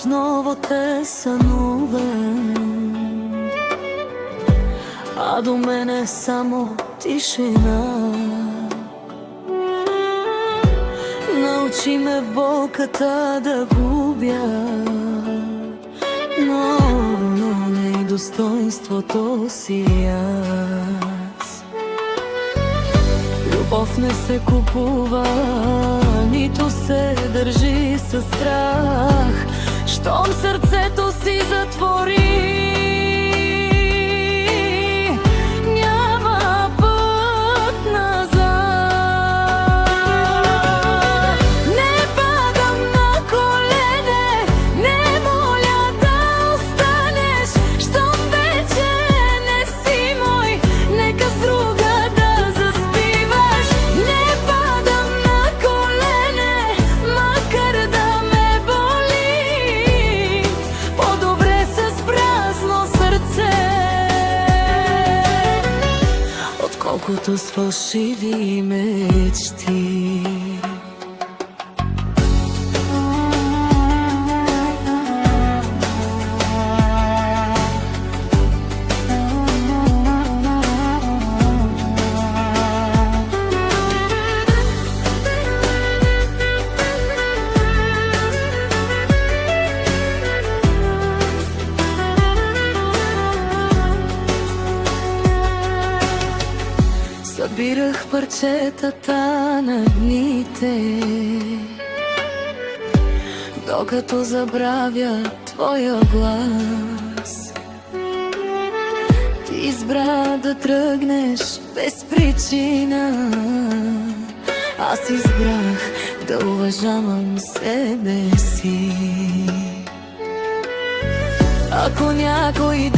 отново те сънувам, а до мене само тишина. Научи ме болката да губя, но не и достоинството си аз. Любов не се купува, нито се държи със страх. Щом сърцето си затвори, няма път назад. Не падам на колене, не моля да останеш. Щом вече не си мой, нека с друга да заспиваш. Не падам на колене, макар да ме боли. По-добре с празно сърце, отколкото с фалшиви мечти. Събирах парчетата на дните, докато забравя твоя глас. Ти избра да тръгнеш без причина, аз избрах да уважавам себе си. Ако някой